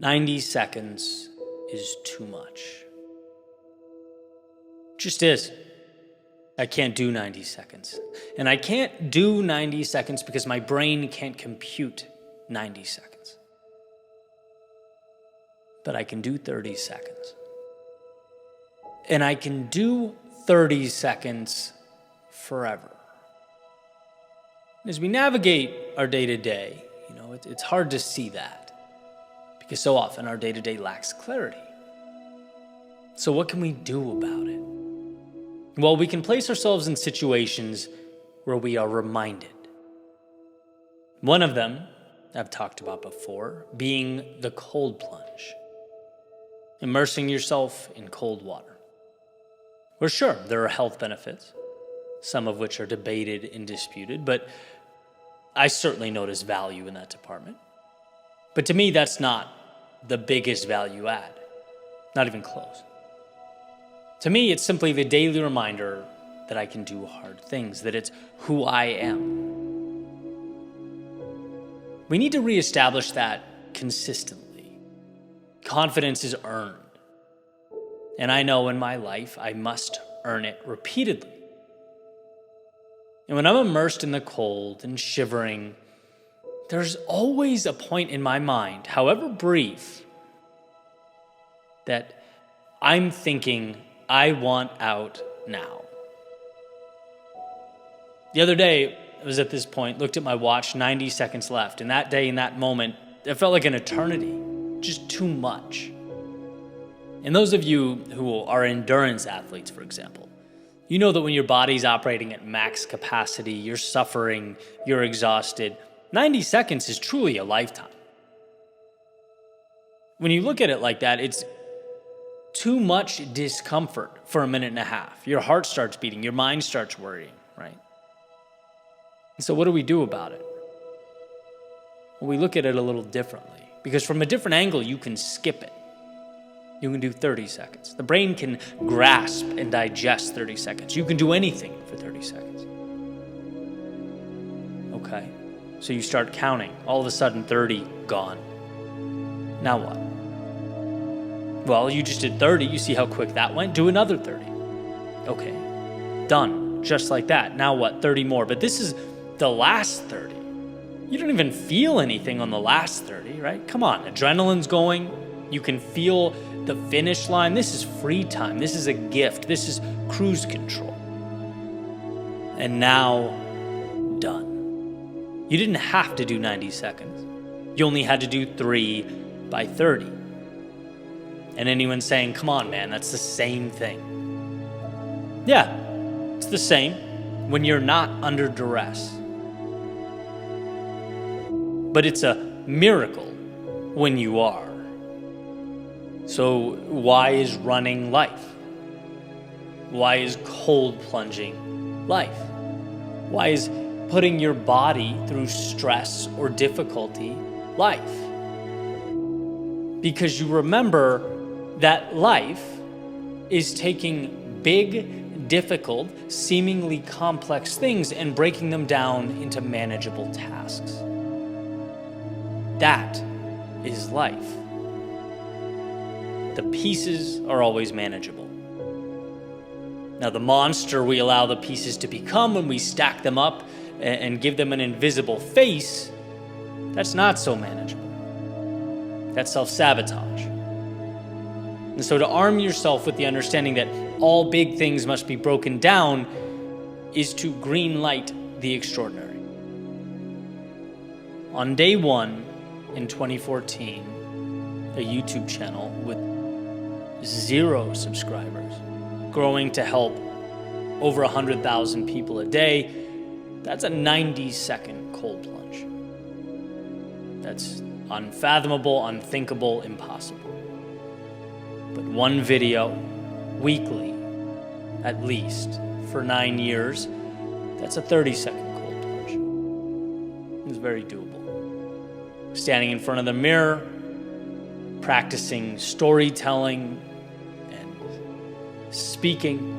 90 seconds is too much. Just is. I can't do 90 seconds. And I can't do 90 seconds because my brain can't compute 90 seconds. But I can do 30 seconds. And I can do 30 seconds forever. As we navigate our day-to-day, it's hard to see that because so often our day-to-day lacks clarity. So what can we do about it? Well, we can place ourselves in situations where we are reminded. One of them I've talked about before, being the cold plunge. Immersing yourself in cold water. Well, sure, there are health benefits, some of which are debated and disputed, but I certainly notice value in that department. But to me, that's not the biggest value add, not even close. To me, it's simply the daily reminder that I can do hard things, that it's who I am. We need to reestablish that consistently. Confidence is earned. And I know in my life, I must earn it repeatedly. And when I'm immersed in the cold and shivering, there's always a point in my mind, however brief, that I'm thinking, I want out now. The other day, I was at this point, looked at my watch, 90 seconds left. And that day, in that moment, it felt like an eternity, just too much. And those of you who are endurance athletes, for example, you know that when your body's operating at max capacity, you're suffering, you're exhausted, 90 seconds is truly a lifetime. When you look at it like that, it's too much discomfort for a minute and a half. Your heart starts beating, your mind starts worrying, right? And so what do we do about it? Well, we look at it a little differently, because from a different angle, you can skip it. You can do 30 seconds. The brain can grasp and digest 30 seconds. You can do anything for 30 seconds. Okay, so you start counting. All of a sudden, 30 gone. Now what? Well, you just did 30. You see how quick that went? Do another 30. Okay, done. Just like that. Now what? 30 more. But this is the last 30. You don't even feel anything on the last 30, right? Come on, adrenaline's going. You can feel the finish line. This is free time. This is a gift. This is cruise control. And now, done. You didn't have to do 90 seconds. You only had to do 3 by 30. And anyone saying, come on, man, that's the same thing. Yeah, it's the same when you're not under duress. But it's a miracle when you are. So why is running life? Why is cold plunging life? Why is putting your body through stress or difficulty life? Because you remember that life is taking big, difficult, seemingly complex things and breaking them down into manageable tasks. That is life. The pieces are always manageable. Now, the monster we allow the pieces to become when we stack them up and give them an invisible face, that's not so manageable. That's self-sabotage. And so to arm yourself with the understanding that all big things must be broken down is to green light the extraordinary. On day 1 in 2014, a YouTube channel with 0 subscribers, growing to help over 100,000 people a day, that's a 90-second cold plunge. That's unfathomable, unthinkable, impossible. But one video, weekly, at least, for 9 years, that's a 30-second cold plunge. It's very doable. Standing in front of the mirror, practicing storytelling and speaking,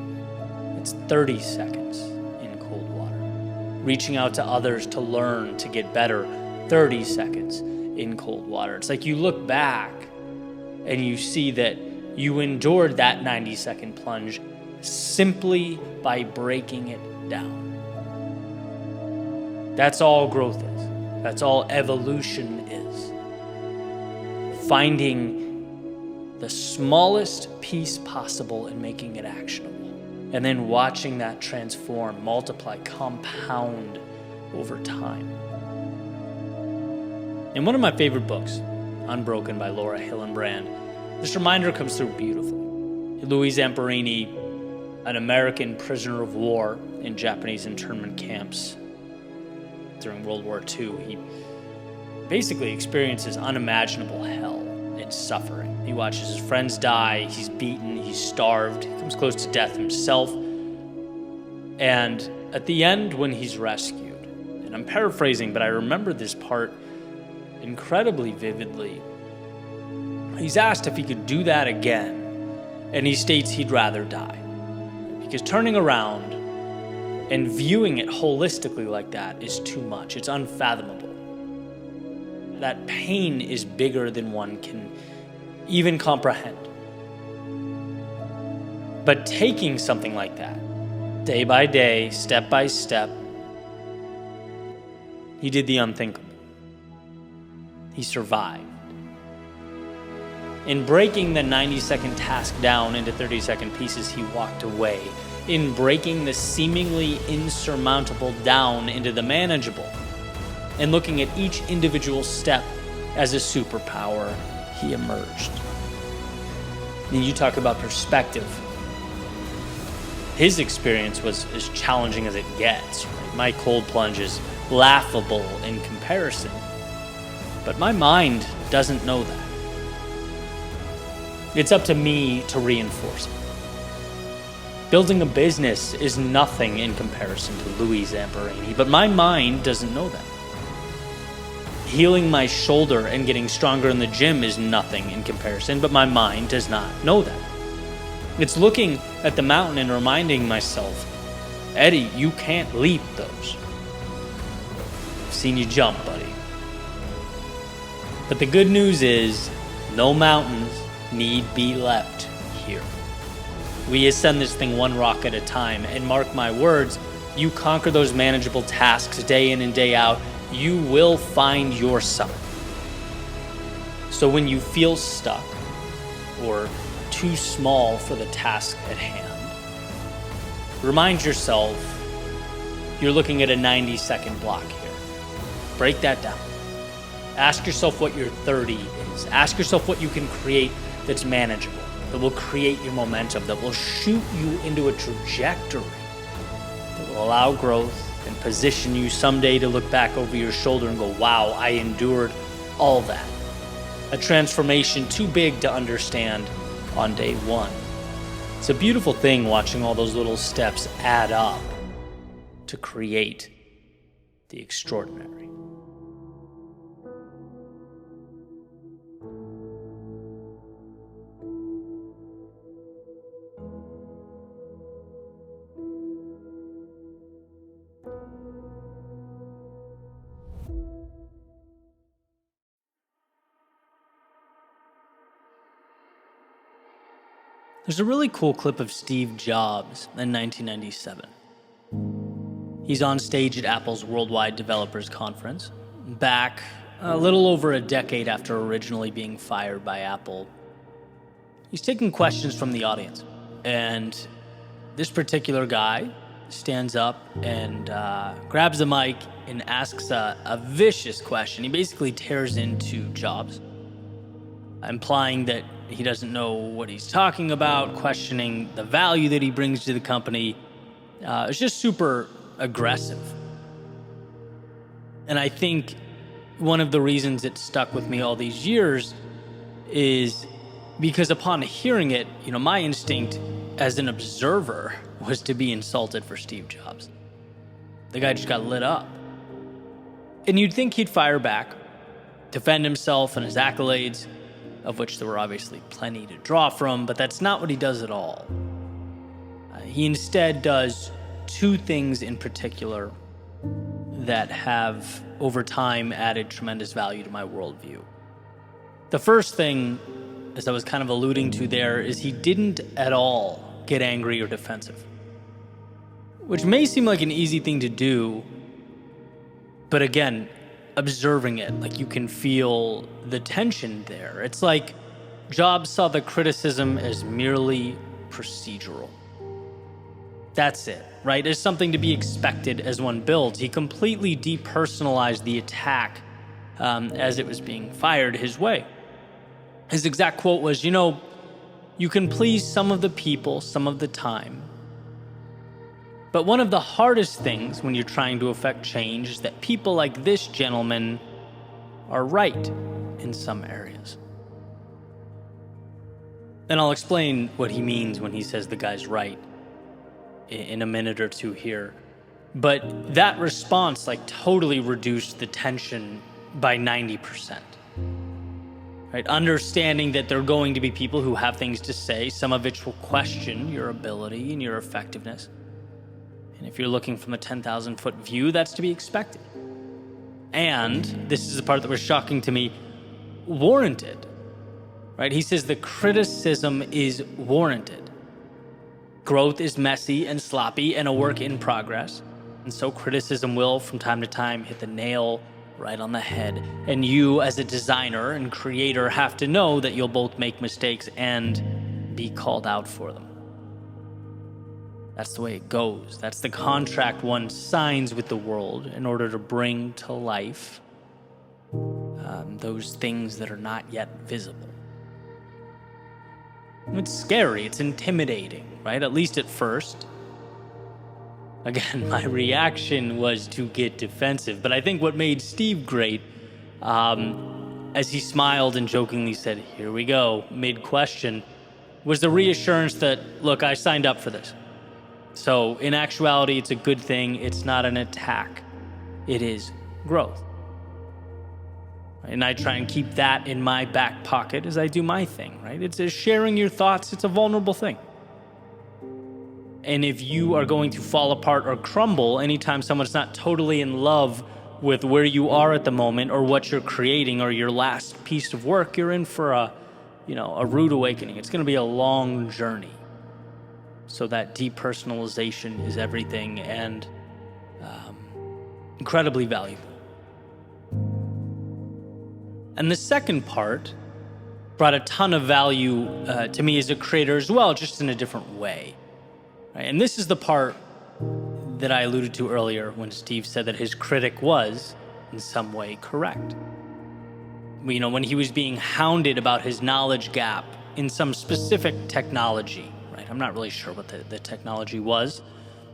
it's 30 seconds in cold water. Reaching out to others to learn, to get better, 30 seconds in cold water. It's like you look back and you see that you endured that 90-second plunge simply by breaking it down. That's all growth is. That's all evolution is. Finding the smallest piece possible and making it actionable. And then watching that transform, multiply, compound over time. In one of my favorite books, Unbroken by Laura Hillenbrand, this reminder comes through beautifully. Louis Zamperini, an American prisoner of war in Japanese internment camps during World War II, he basically experiences unimaginable hell and suffering. He watches his friends die, he's beaten, he's starved, he comes close to death himself. And at the end, when he's rescued, and I'm paraphrasing, but I remember this part incredibly vividly, he's asked if he could do that again, and he states he'd rather die. Because turning around and viewing it holistically like that is too much. It's unfathomable. That pain is bigger than one can even comprehend. But taking something like that, day by day, step by step, he did the unthinkable. He survived. In breaking the 90-second task down into 30-second pieces, he walked away. In breaking the seemingly insurmountable down into the manageable, and looking at each individual step as a superpower, he emerged. And you talk about perspective. His experience was as challenging as it gets. Right? My cold plunge is laughable in comparison. But my mind doesn't know that. It's up to me to reinforce it. Building a business is nothing in comparison to Louis Zamperini, but my mind doesn't know that. Healing my shoulder and getting stronger in the gym is nothing in comparison, but my mind does not know that. It's looking at the mountain and reminding myself, Eddie, you can't leap those. I've seen you jump, buddy. But the good news is, no mountains need be leapt here. We ascend this thing one rock at a time, and mark my words, you conquer those manageable tasks day in and day out, you will find your summit. So when you feel stuck or too small for the task at hand, remind yourself you're looking at a 90-second block here. Break that down. Ask yourself what your 30 is. Ask yourself what you can create that's manageable, that will create your momentum, that will shoot you into a trajectory that will allow growth and position you someday to look back over your shoulder and go, wow, I endured all that. A transformation too big to understand on day one. It's a beautiful thing watching all those little steps add up to create the extraordinary. There's a really cool clip of Steve Jobs in 1997. He's on stage at Apple's Worldwide Developers Conference, back a little over a decade after originally being fired by Apple. He's taking questions from the audience, and this particular guy stands up and grabs the mic and asks a vicious question. He basically tears into Jobs, implying that he doesn't know what he's talking about, questioning the value that he brings to the company. It's just super aggressive. And I think one of the reasons it stuck with me all these years is because upon hearing it, my instinct as an observer was to be insulted for Steve Jobs. The guy just got lit up. And you'd think he'd fire back, defend himself and his accolades, of which there were obviously plenty to draw from, but that's not what he does at all. He instead does two things in particular that have, over time, added tremendous value to my worldview. The first thing as I was kind of alluding to there, is he didn't at all get angry or defensive. Which may seem like an easy thing to do, but again, observing it, like you can feel the tension there. It's like Jobs saw the criticism as merely procedural. That's it, right? As something to be expected as one builds. He completely depersonalized the attack as it was being fired his way. His exact quote was, you can please some of the people some of the time, but one of the hardest things when you're trying to affect change is that people like this gentleman are right in some areas. And I'll explain what he means when he says the guy's right in a minute or two here. But that response totally reduced the tension by 90%. Right? Understanding that there are going to be people who have things to say, some of which will question your ability and your effectiveness. And if you're looking from a 10,000-foot view, that's to be expected. And, this is the part that was shocking to me, warranted. Right? He says the criticism is warranted. Growth is messy and sloppy and a work in progress. And so criticism will, from time to time, hit the nail right on the head. And you, as a designer and creator, have to know that you'll both make mistakes and be called out for them. That's the way it goes. That's the contract one signs with the world in order to bring to life those things that are not yet visible. It's scary. It's intimidating, right? At least at first. Again, my reaction was to get defensive. But I think what made Steve great, as he smiled and jokingly said, "Here we go," mid-question, was the reassurance that, look, I signed up for this. So in actuality, it's a good thing. It's not an attack. It is growth. And I try and keep that in my back pocket as I do my thing, right? It's sharing your thoughts. It's a vulnerable thing. And if you are going to fall apart or crumble anytime someone's not totally in love with where you are at the moment or what you're creating or your last piece of work, you're in for a rude awakening. It's going to be a long journey. So that depersonalization is everything and incredibly valuable. And the second part brought a ton of value to me as a creator as well, just in a different way. Right? And this is the part that I alluded to earlier when Steve said that his critic was, in some way, correct. When he was being hounded about his knowledge gap in some specific technology, right? I'm not really sure what the technology was.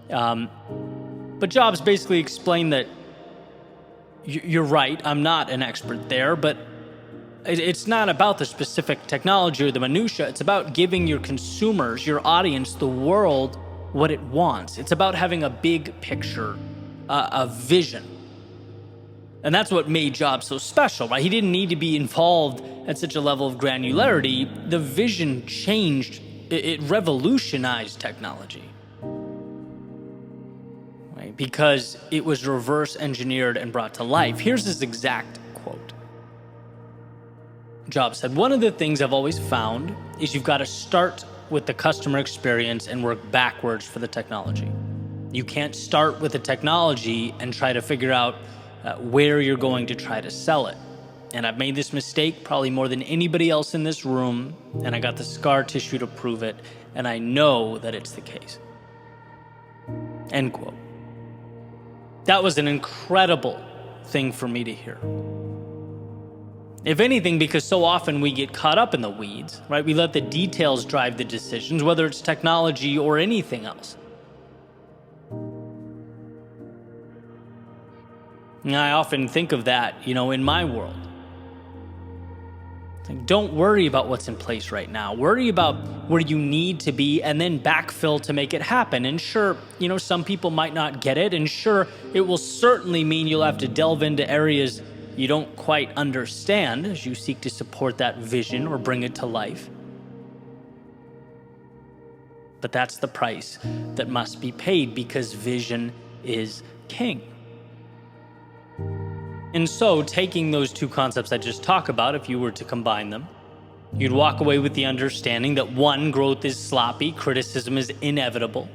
But Jobs basically explained that you're right, I'm not an expert there, but it's not about the specific technology or the minutia. It's about giving your consumers, your audience, the world what it wants. It's about having a big picture, a vision. And that's what made Jobs so special, right? He didn't need to be involved at such a level of granularity. The vision changed. It revolutionized technology. Right? Because it was reverse engineered and brought to life. Here's his exact quote. Jobs said, "One of the things I've always found is you've got to start with the customer experience and work backwards for the technology. You can't start with the technology and try to figure out where you're going to try to sell it. And I've made this mistake probably more than anybody else in this room, and I got the scar tissue to prove it, and I know that it's the case." End quote. That was an incredible thing for me to hear. If anything, because so often we get caught up in the weeds, right? We let the details drive the decisions, whether it's technology or anything else. And I often think of that, in my world. Don't worry about what's in place right now. Worry about where you need to be and then backfill to make it happen. And sure, some people might not get it. And sure, it will certainly mean you'll have to delve into areas you don't quite understand as you seek to support that vision or bring it to life. But that's the price that must be paid because vision is king. And so taking those two concepts I just talked about, if you were to combine them, You'd walk away with the understanding that 1, growth is sloppy, criticism is inevitable.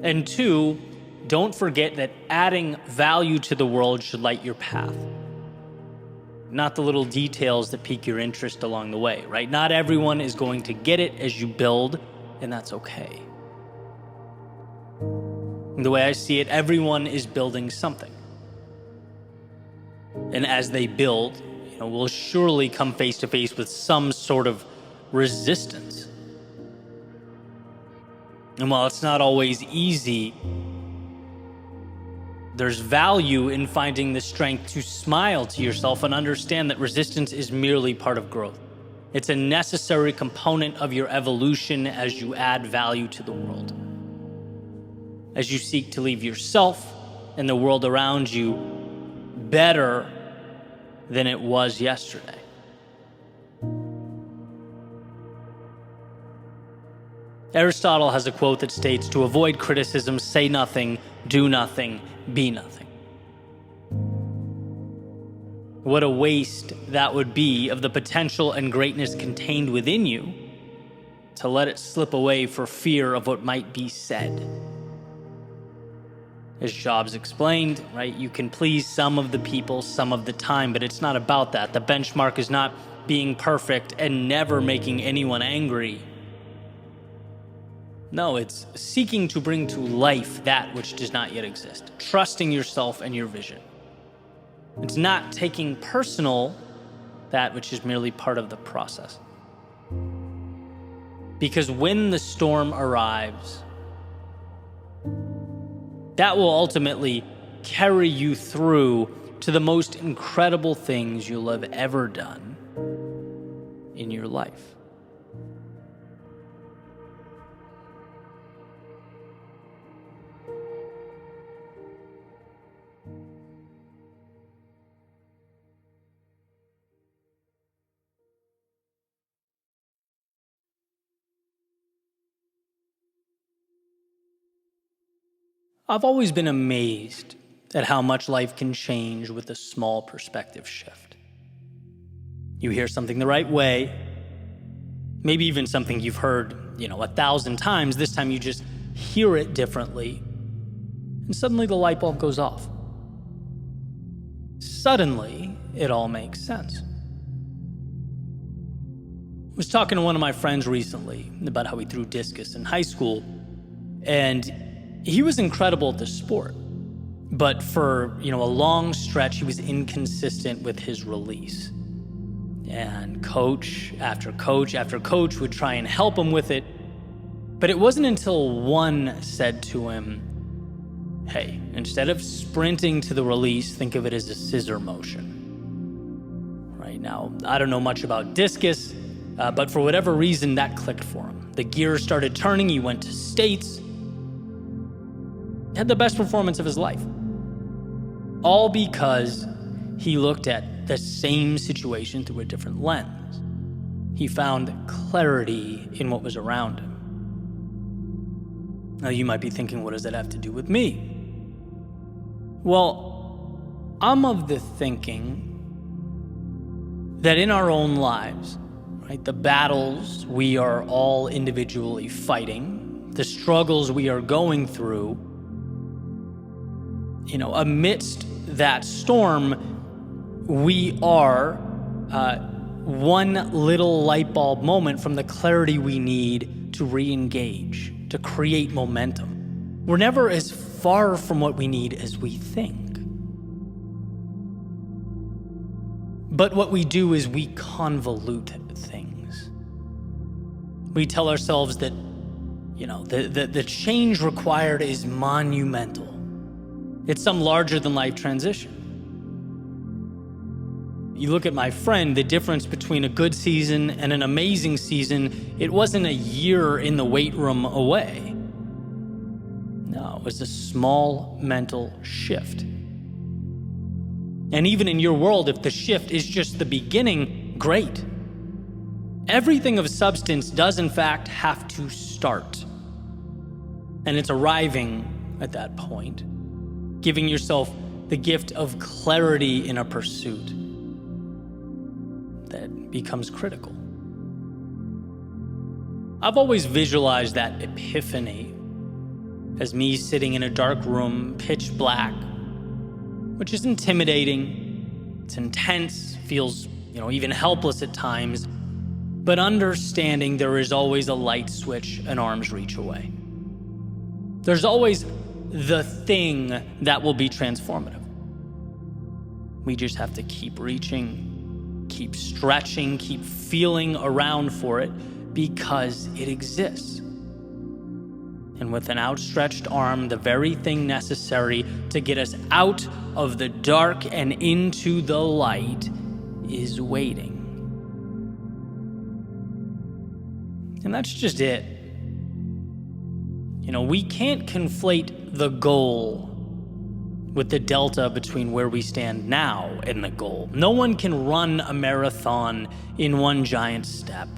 And 2, don't forget that adding value to the world should light your path. Not the little details that pique your interest along the way, right? Not everyone is going to get it as you build, and that's okay. The way I see it, everyone is building something. And as they build, we'll surely come face to face with some sort of resistance. And while it's not always easy, there's value in finding the strength to smile to yourself and understand that resistance is merely part of growth. It's a necessary component of your evolution as you add value to the world. As you seek to leave yourself and the world around you better than it was yesterday. Aristotle has a quote that states, "To avoid criticism, say nothing, do nothing, be nothing." What a waste that would be of the potential and greatness contained within you to let it slip away for fear of what might be said. As Jobs explained, right, you can please some of the people some of the time, but it's not about that. The benchmark is not being perfect and never making anyone angry. No, it's seeking to bring to life that which does not yet exist, trusting yourself and your vision. It's not taking personal that which is merely part of the process. Because when the storm arrives, that will ultimately carry you through to the most incredible things you'll have ever done in your life. I've always been amazed at how much life can change with a small perspective shift. You hear something the right way, maybe even something you've heard, 1,000 times. This time you just hear it differently, and suddenly the light bulb goes off. Suddenly, it all makes sense. I was talking to one of my friends recently about how he threw discus in high school, and he was incredible at the sport, but for, a long stretch, he was inconsistent with his release. And coach after coach after coach would try and help him with it, but it wasn't until one said to him, "Hey, instead of sprinting to the release, think of it as a scissor motion." Right now, I don't know much about discus, but for whatever reason, that clicked for him. The gears started turning, he went to states, had the best performance of his life. All because he looked at the same situation through a different lens. He found clarity in what was around him. Now you might be thinking, what does that have to do with me? Well, I'm of the thinking that in our own lives, right, the battles we are all individually fighting, the struggles we are going through, amidst that storm, we are one little light bulb moment from the clarity we need to re-engage, to create momentum. We're never as far from what we need as we think. But what we do is we convolute things. We tell ourselves that, the change required is monumental. It's some larger-than-life transition. You look at my friend, the difference between a good season and an amazing season, it wasn't a year in the weight room away. No, it was a small mental shift. And even in your world, if the shift is just the beginning, great. Everything of substance does, in fact, have to start. And it's arriving at that point, giving yourself the gift of clarity in a pursuit that becomes critical. I've always visualized that epiphany as me sitting in a dark room, pitch black, which is intimidating, it's intense, feels, even helpless at times, but understanding there is always a light switch an arm's reach away. There's always the thing that will be transformative. We just have to keep reaching, keep stretching, keep feeling around for it because it exists. And with an outstretched arm, the very thing necessary to get us out of the dark and into the light is waiting. And that's just it. We can't conflate the goal with the delta between where we stand now and the goal. No one can run a marathon in one giant step.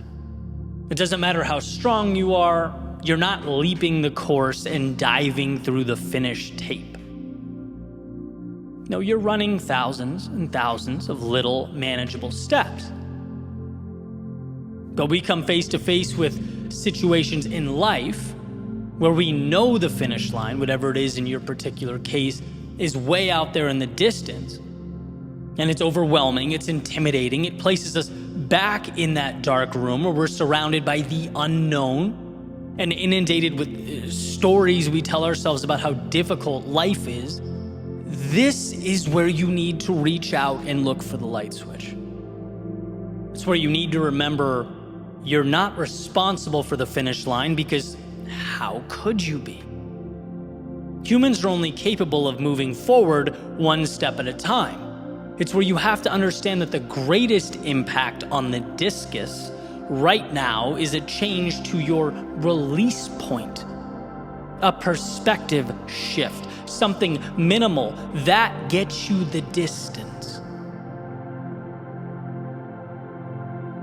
It doesn't matter how strong you are, you're not leaping the course and diving through the finish tape. No, you're running thousands and thousands of little manageable steps. But we come face to face with situations in life where we know the finish line, whatever it is in your particular case, is way out there in the distance. And it's overwhelming, it's intimidating, it places us back in that dark room where we're surrounded by the unknown and inundated with stories we tell ourselves about how difficult life is. This is where you need to reach out and look for the light switch. It's where you need to remember you're not responsible for the finish line, because how could you be? Humans are only capable of moving forward one step at a time. It's where you have to understand that the greatest impact on the discus right now is a change to your release point, a perspective shift, something minimal that gets you the distance.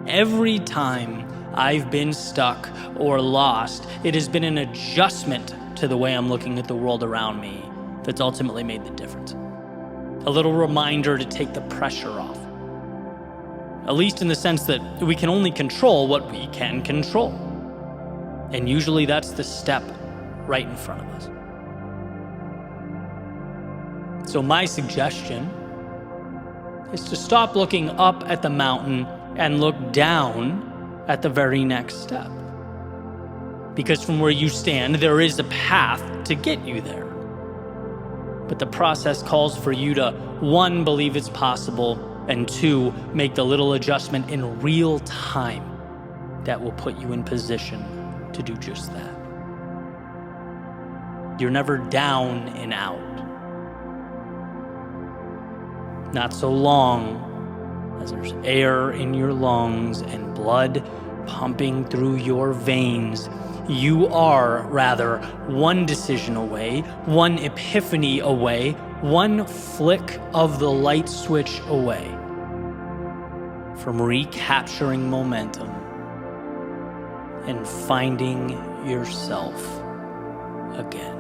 Every time I've been stuck or lost, it has been an adjustment to the way I'm looking at the world around me that's ultimately made the difference. A little reminder to take the pressure off. At least in the sense that we can only control what we can control. And usually that's the step right in front of us. So my suggestion is to stop looking up at the mountain and look down at the very next step. Because from where you stand, there is a path to get you there. But the process calls for you to, 1, believe it's possible, and 2, make the little adjustment in real time that will put you in position to do just that. You're never down and out. Not so long as there's air in your lungs and blood pumping through your veins. You are, rather, one decision away, one epiphany away, one flick of the light switch away from recapturing momentum and finding yourself again.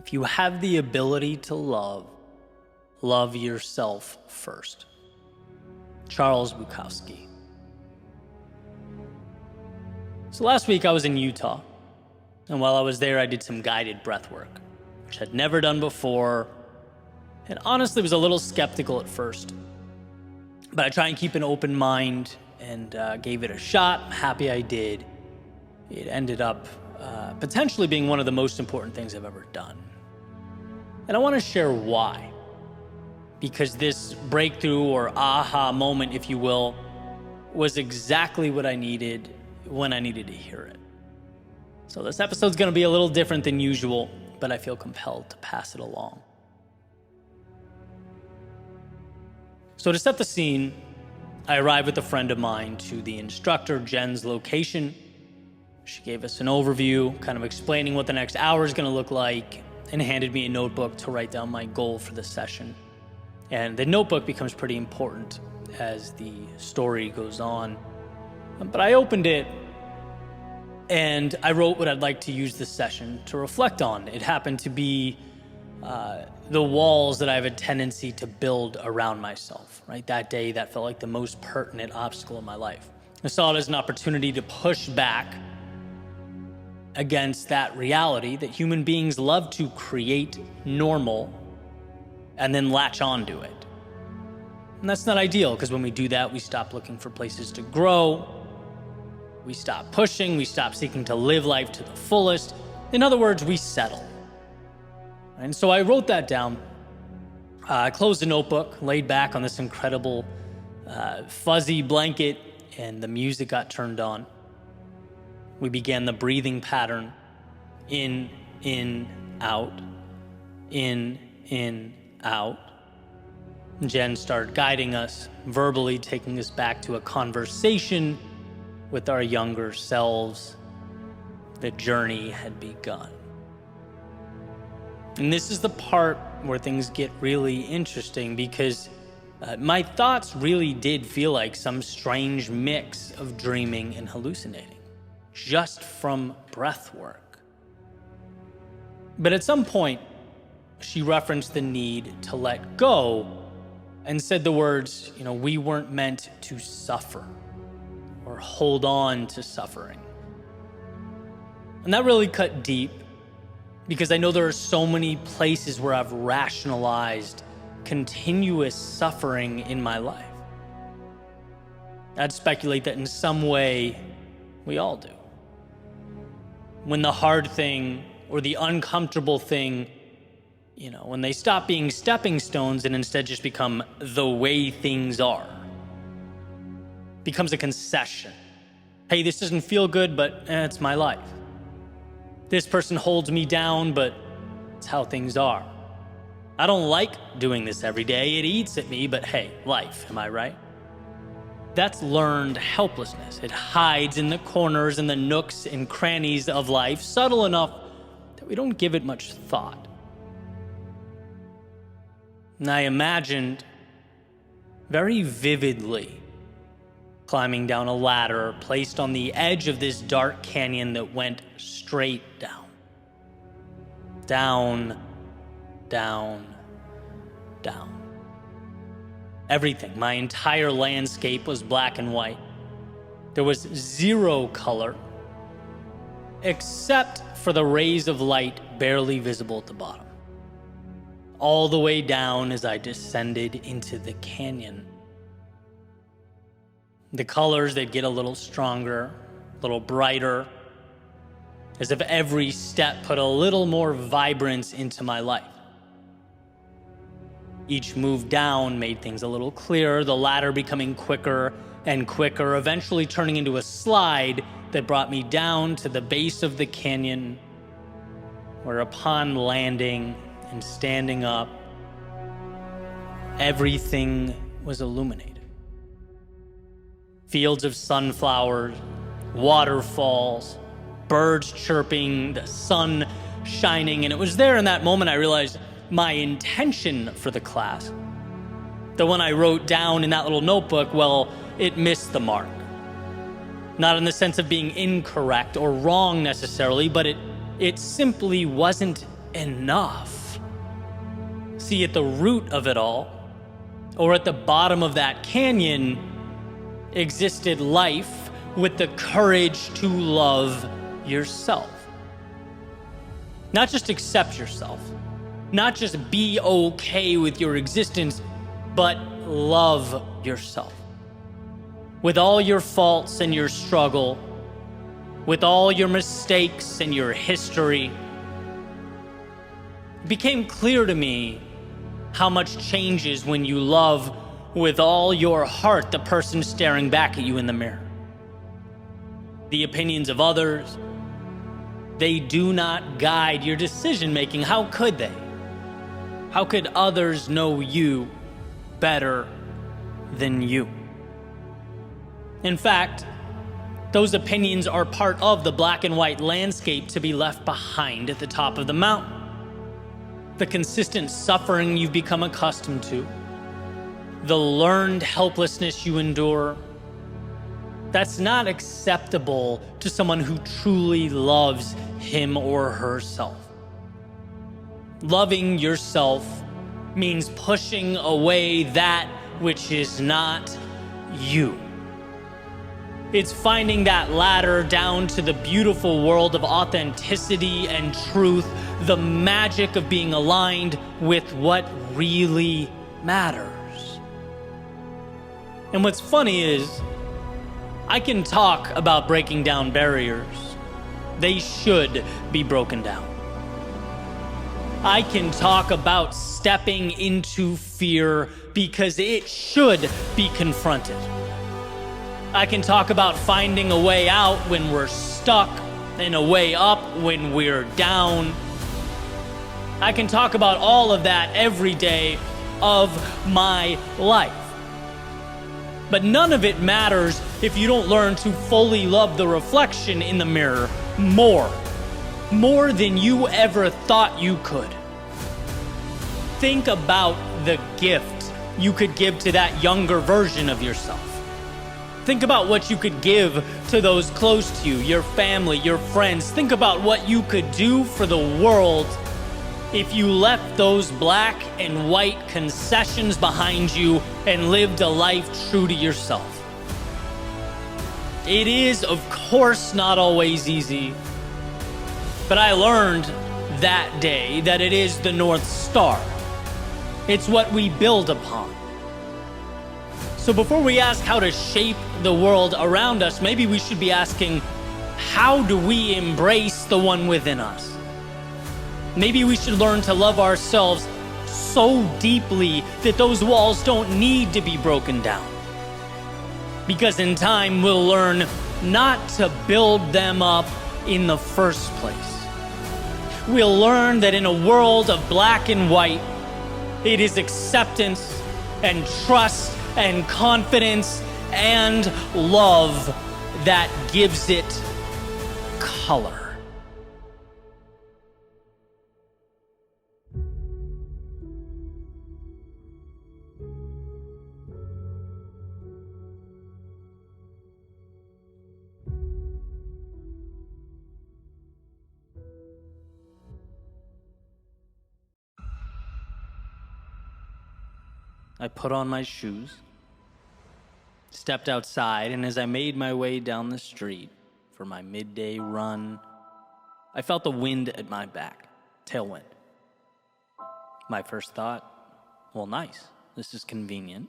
If you have the ability to love yourself first. Charles Bukowski. So last week I was in Utah, and while I was there I did some guided breath work, which I'd never done before, and honestly was a little skeptical at first. But I try and keep an open mind and gave it a shot. I'm happy I did. It ended up potentially being one of the most important things I've ever done. And I want to share why. Because this breakthrough or aha moment, if you will, was exactly what I needed when I needed to hear it. So this episode's going to be a little different than usual, but I feel compelled to pass it along. So to set the scene, I arrived with a friend of mine to the instructor Jen's location. She gave us an overview, kind of explaining what the next hour is going to look like, and handed me a notebook to write down my goal for the session. And the notebook becomes pretty important as the story goes on. But I opened it and I wrote what I'd like to use this session to reflect on. It happened to be the walls that I have a tendency to build around myself, right? That day, that felt like the most pertinent obstacle in my life. I saw it as an opportunity to push back against that reality that human beings love to create normal and then latch onto it. And that's not ideal, because when we do that, we stop looking for places to grow. We stop pushing. We stop seeking to live life to the fullest. In other words, we settle. And so I wrote that down. I closed the notebook, laid back on this incredible fuzzy blanket, and the music got turned on. We began the breathing pattern. In, out. In, out. Jen started guiding us, verbally taking us back to a conversation with our younger selves. The journey had begun. And this is the part where things get really interesting, because my thoughts really did feel like some strange mix of dreaming and hallucinating, just from breath work. But at some point, she referenced the need to let go and said the words, we weren't meant to suffer or hold on to suffering. And that really cut deep, because I know there are so many places where I've rationalized continuous suffering in my life. I'd speculate that in some way, we all do. When the hard thing or the uncomfortable thing, when they stop being stepping stones and instead just become the way things are, becomes a concession. Hey, this doesn't feel good, but it's my life. This person holds me down, but it's how things are. I don't like doing this every day. It eats at me, but hey, life, am I right? That's learned helplessness. It hides in the corners and the nooks and crannies of life, subtle enough that we don't give it much thought. And I imagined very vividly climbing down a ladder placed on the edge of this dark canyon that went straight down. Down, down, down. Everything, my entire landscape was black and white. There was zero color, except for the rays of light barely visible at the bottom. All the way down as I descended into the canyon. The colors, they'd get a little stronger, a little brighter, as if every step put a little more vibrance into my life. Each move down made things a little clearer, the ladder becoming quicker and quicker, eventually turning into a slide that brought me down to the base of the canyon, where upon landing and standing up, everything was illuminated. Fields of sunflowers, waterfalls, birds chirping, the sun shining, and it was there in that moment I realized my intention for the class, the one I wrote down in that little notebook, well, it missed the mark. Not in the sense of being incorrect or wrong necessarily, but it simply wasn't enough. See, at the root of it all, or at the bottom of that canyon, existed life with the courage to love yourself. Not just accept yourself, not just be okay with your existence, but love yourself. With all your faults and your struggle, with all your mistakes and your history, it became clear to me how much changes when you love with all your heart the person staring back at you in the mirror. The opinions of others, they do not guide your decision-making. How could they? How could others know you better than you? In fact, those opinions are part of the black and white landscape to be left behind at the top of the mountain. the consistent suffering you've become accustomed to, the learned helplessness you endure, that's not acceptable to someone who truly loves him or herself. Loving yourself means pushing away that which is not you. It's finding that ladder down to the beautiful world of authenticity and truth, the magic of being aligned with what really matters. And what's funny is, I can talk about breaking down barriers. They should be broken down. I can talk about stepping into fear because it should be confronted. I can talk about finding a way out when we're stuck and a way up when we're down. I can talk about all of that every day of my life. But none of it matters if you don't learn to fully love the reflection in the mirror more than you ever thought you could. Think about the gift you could give to that younger version of yourself. Think about what you could give to those close to you, your family, your friends. Think about what you could do for the world if you left those black and white concessions behind you and lived a life true to yourself. It is, of course, not always easy, but I learned that day that it is the North Star. It's what we build upon. So before we ask how to shape the world around us, maybe we should be asking, how do we embrace the one within us? Maybe we should learn to love ourselves so deeply that those walls don't need to be broken down. Because in time, we'll learn not to build them up in the first place. We'll learn that in a world of black and white, it is acceptance and trust and confidence and love that gives it color. I put on my shoes, stepped outside, and as I made my way down the street for my midday run, I felt the wind at my back, tailwind. My first thought, well, nice, this is convenient.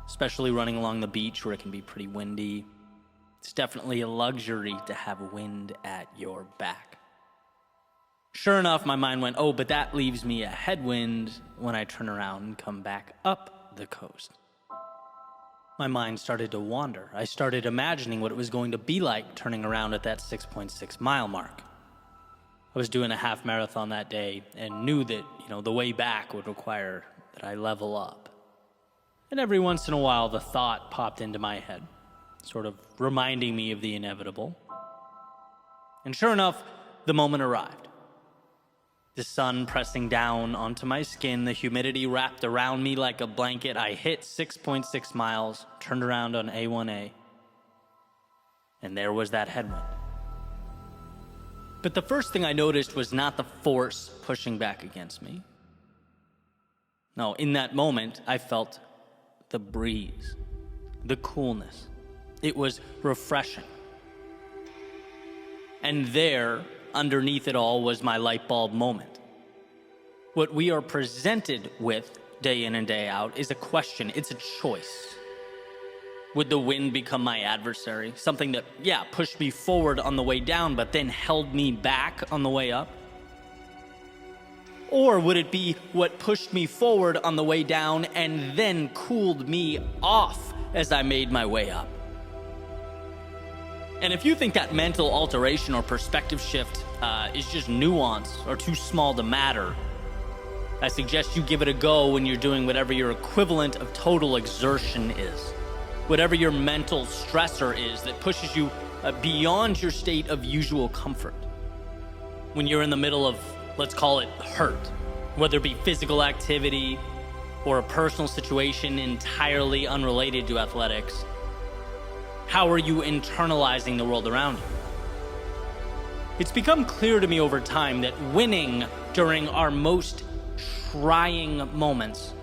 Especially running along the beach where it can be pretty windy. It's definitely a luxury to have wind at your back. Sure enough, my mind went, oh, but that leaves me a headwind when I turn around and come back up the coast. My mind started to wander. I started imagining what it was going to be like turning around at that 6.6 mile mark. I was doing a half marathon that day and knew that, the way back would require that I level up. And every once in a while, the thought popped into my head, sort of reminding me of the inevitable. And sure enough, the moment arrived. The sun pressing down onto my skin, the humidity wrapped around me like a blanket. I hit 6.6 miles, turned around on A1A, and there was that headwind. But the first thing I noticed was not the force pushing back against me. No, in that moment, I felt the breeze, the coolness. It was refreshing. And there, underneath it all, was my light bulb moment. What we are presented with day in and day out is a question. It's a choice. Would the wind become my adversary? Something that, pushed me forward on the way down, but then held me back on the way up? Or would it be what pushed me forward on the way down and then cooled me off as I made my way up? And if you think that mental alteration or perspective shift is just nuance or too small to matter, I suggest you give it a go when you're doing whatever your equivalent of total exertion is. Whatever your mental stressor is that pushes you beyond your state of usual comfort. When you're in the middle of, let's call it hurt, whether it be physical activity or a personal situation entirely unrelated to athletics, how are you internalizing the world around you? It's become clear to me over time that winning during our most trying moments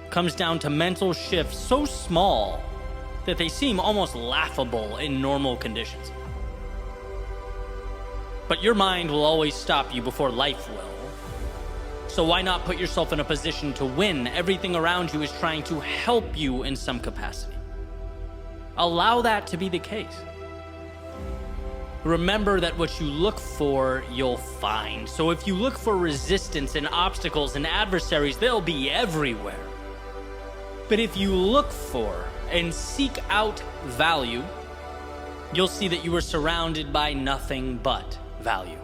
comes down to mental shifts so small that they seem almost laughable in normal conditions. But your mind will always stop you before life will. So why not put yourself in a position to win? Everything around you is trying to help you in some capacity. Allow that to be the case. Remember that what you look for, you'll find. So if you look for resistance and obstacles and adversaries, they'll be everywhere. But if you look for and seek out value, you'll see that you are surrounded by nothing but value.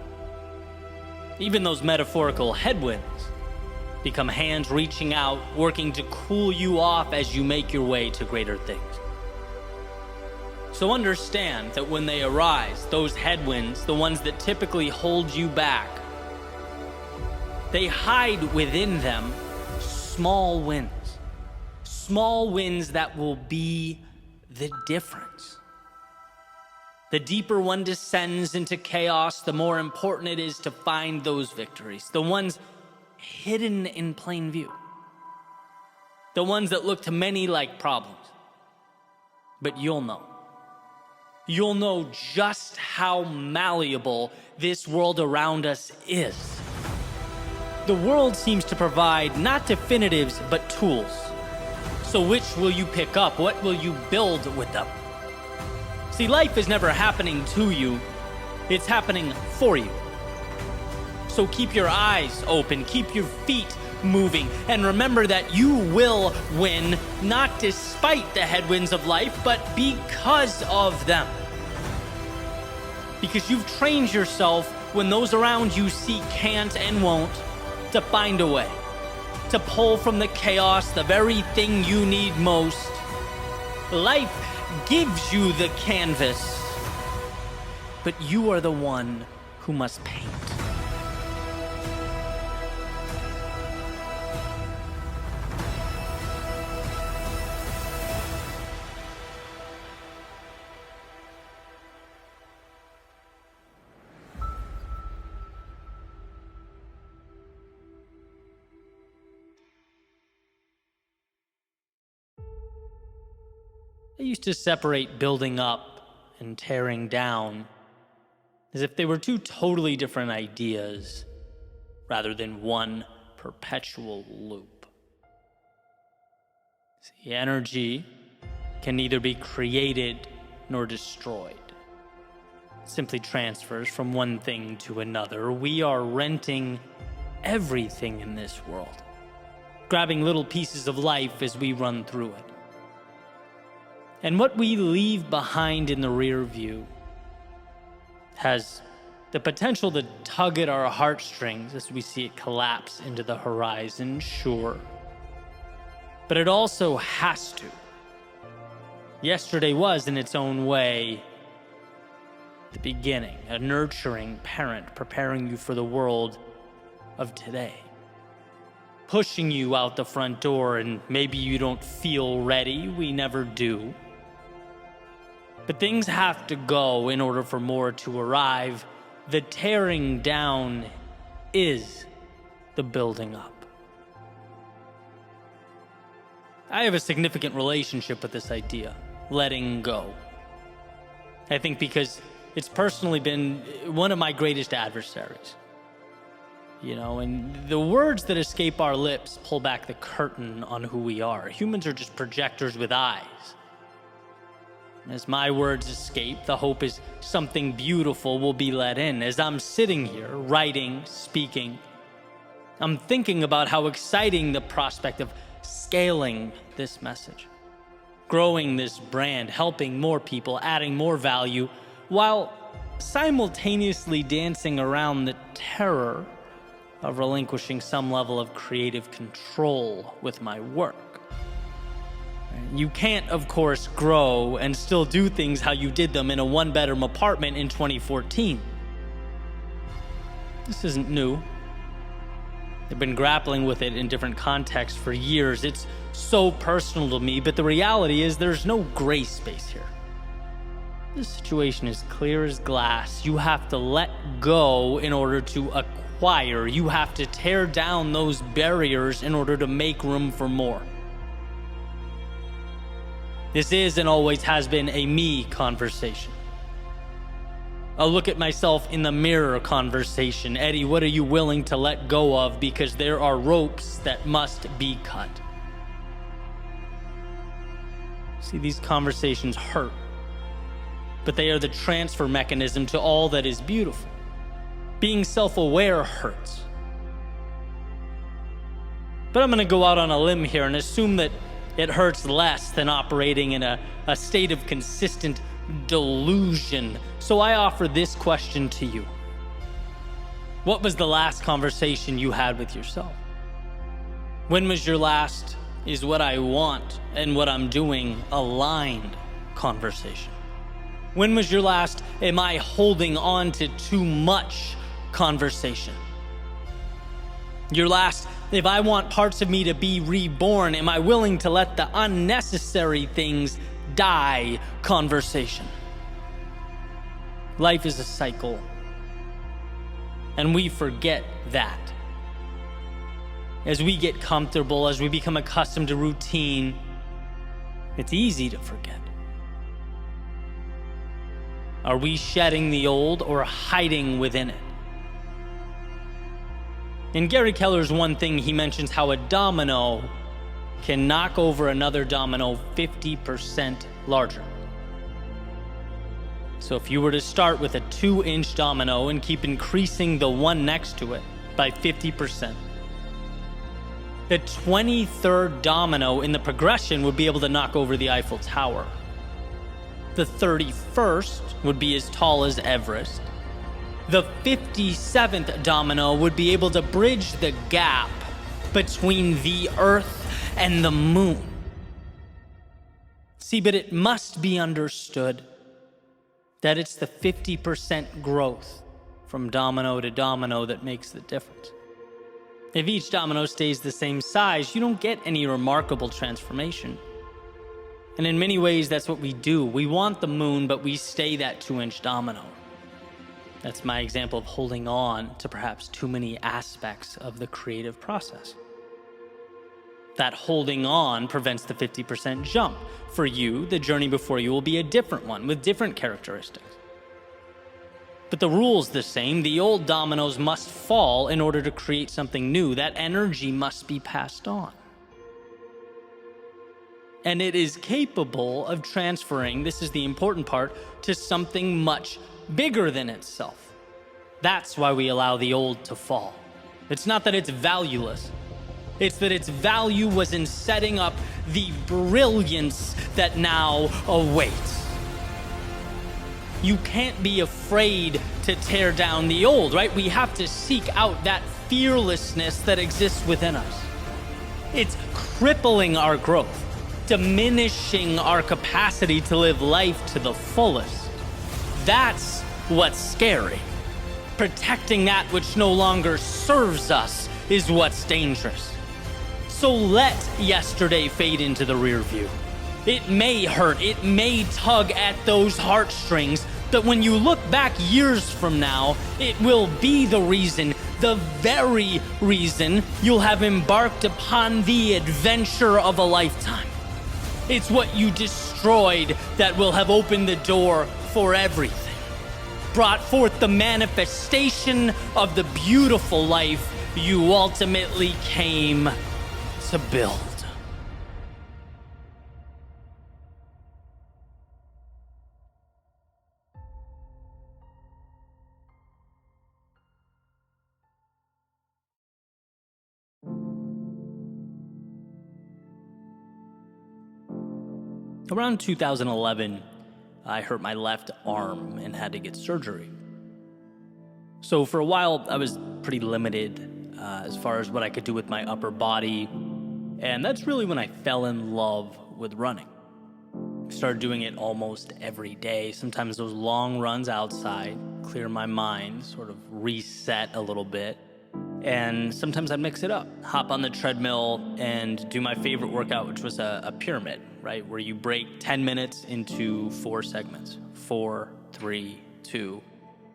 Even those metaphorical headwinds become hands reaching out, working to cool you off as you make your way to greater things. So understand that when they arise, those headwinds, the ones that typically hold you back, they hide within them small wins. Small wins that will be the difference. The deeper one descends into chaos, the more important it is to find those victories, the ones hidden in plain view, the ones that look to many like problems. But you'll know. You'll know just how malleable this world around us is. The world seems to provide not definitives, but tools. So which will you pick up? What will you build with them? See, life is never happening to you, it's happening for you. So keep your eyes open, keep your feet moving, and remember that you will win, not despite the headwinds of life, but because of them. Because you've trained yourself when those around you see can't and won't, to find a way, to pull from the chaos the very thing you need most. Life gives you the canvas, but you are the one who must paint. I used to separate building up and tearing down as if they were two totally different ideas rather than one perpetual loop. See, energy can neither be created nor destroyed. It simply transfers from one thing to another. We are renting everything in this world, grabbing little pieces of life as we run through it. And what we leave behind in the rear view has the potential to tug at our heartstrings as we see it collapse into the horizon, sure. But it also has to. Yesterday was, in its own way, the beginning, a nurturing parent preparing you for the world of today. Pushing you out the front door, and maybe you don't feel ready, we never do. But things have to go in order for more to arrive. The tearing down is the building up. I have a significant relationship with this idea, letting go. I think because it's personally been one of my greatest adversaries. And the words that escape our lips pull back the curtain on who we are. Humans are just projectors with eyes. As my words escape, the hope is something beautiful will be let in. As I'm sitting here, writing, speaking, I'm thinking about how exciting the prospect of scaling this message, growing this brand, helping more people, adding more value, while simultaneously dancing around the terror of relinquishing some level of creative control with my work. You can't, of course, grow and still do things how you did them in a one-bedroom apartment in 2014. This isn't new. I've been grappling with it in different contexts for years. It's so personal to me, but the reality is there's no gray space here. This situation is clear as glass. You have to let go in order to acquire. You have to tear down those barriers in order to make room for more. This is and always has been a me conversation. A look at myself in the mirror conversation. Eddie, what are you willing to let go of? Because there are ropes that must be cut. See, these conversations hurt, but they are the transfer mechanism to all that is beautiful. Being self-aware hurts. But I'm going to go out on a limb here and assume that it hurts less than operating in a state of consistent delusion. So I offer this question to you. What was the last conversation you had with yourself? When was your last "is what I want and what I'm doing" aligned conversation? When was your last "am I holding on to too much" conversation? Your last "if I want parts of me to be reborn, am I willing to let the unnecessary things die" conversation? Life is a cycle, and we forget that. As we get comfortable, as we become accustomed to routine, it's easy to forget. Are we shedding the old or hiding within it? In Gary Keller's One Thing, he mentions how a domino can knock over another domino 50% larger. So if you were to start with a 2-inch domino and keep increasing the one next to it by 50%, the 23rd domino in the progression would be able to knock over the Eiffel Tower. The 31st would be as tall as Everest. The 57th domino would be able to bridge the gap between the Earth and the Moon. See, but it must be understood that it's the 50% growth from domino to domino that makes the difference. If each domino stays the same size, you don't get any remarkable transformation. And in many ways, that's what we do. We want the moon, but we stay that 2-inch domino. That's my example of holding on to perhaps too many aspects of the creative process. That holding on prevents the 50% jump. For you, the journey before you will be a different one with different characteristics. But the rule's the same. The old dominoes must fall in order to create something new. That energy must be passed on. And it is capable of transferring, this is the important part, to something much bigger than itself. That's why we allow the old to fall. It's not that it's valueless. It's that its value was in setting up the brilliance that now awaits. You can't be afraid to tear down the old, right? We have to seek out that fearlessness that exists within us. It's crippling our growth, diminishing our capacity to live life to the fullest. That's what's scary. Protecting that which no longer serves us is what's dangerous. So let yesterday fade into the rear view. It may hurt, it may tug at those heartstrings, but when you look back years from now, it will be the reason, the very reason you'll have embarked upon the adventure of a lifetime. It's what you destroyed that will have opened the door for everything, brought forth the manifestation of the beautiful life you ultimately came to build. Around 2011, I hurt my left arm and had to get surgery. So for a while, I was pretty limited as far as what I could do with my upper body. And that's really when I fell in love with running. I started doing it almost every day. Sometimes those long runs outside, clear my mind, sort of reset a little bit. And sometimes I'd mix it up, hop on the treadmill and do my favorite workout, which was a pyramid, right? Where you break 10 minutes into 4 segments, 4, 3, 2,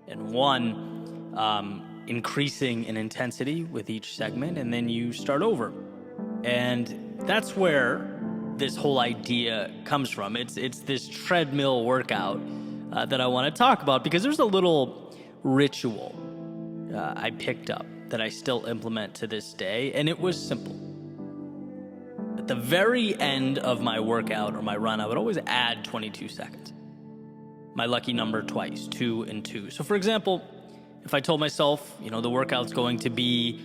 and 1, increasing in intensity with each segment, and then you start over. And that's where this whole idea comes from. It's this treadmill workout that I want to talk about, because there's a little ritual I picked up that I still implement to this day, and it was simple. At the very end of my workout or my run, I would always add 22 seconds. My lucky number twice, 2 and 2. So for example, if I told myself, the workout's going to be,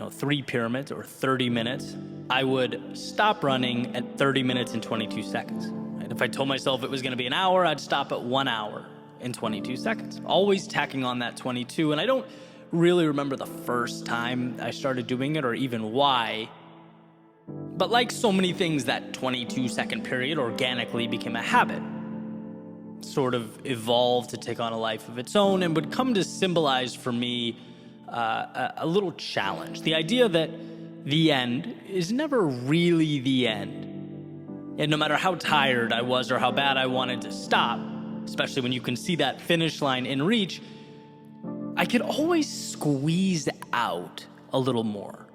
3 pyramids or 30 minutes, I would stop running at 30 minutes and 22 seconds. And if I told myself it was going to be an hour, I'd stop at 1 hour and 22 seconds. Always tacking on that 22. And I don't really remember the first time I started doing it or even why. But like so many things, that 22-second period organically became a habit. Sort of evolved to take on a life of its own and would come to symbolize for me a little challenge. The idea that the end is never really the end. And no matter how tired I was or how bad I wanted to stop, especially when you can see that finish line in reach, I could always squeeze out a little more.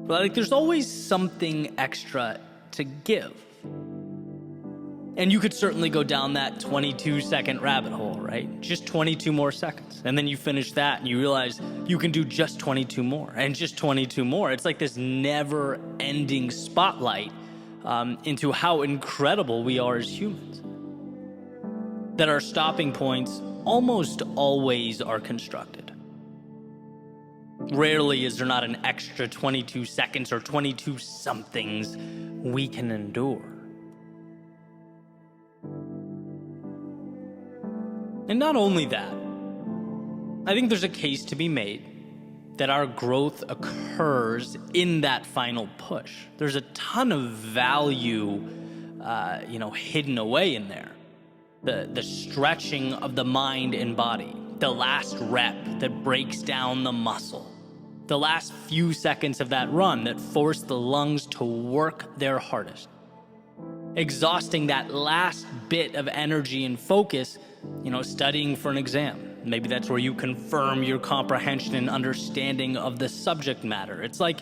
Like there's always something extra to give. And you could certainly go down that 22-second rabbit hole, right? Just 22 more seconds. And then you finish that and you realize you can do just 22 more and just 22 more. It's like this never-ending spotlight into how incredible we are as humans. That our stopping points almost always are constructed. Rarely is there not an extra 22 seconds or 22 somethings we can endure. And not only that, I think there's a case to be made that our growth occurs in that final push. There's a ton of value, hidden away in there. The stretching of the mind and body, the last rep that breaks down the muscle, the last few seconds of that run that force the lungs to work their hardest, exhausting that last bit of energy and focus, studying for an exam. Maybe that's where you confirm your comprehension and understanding of the subject matter. It's like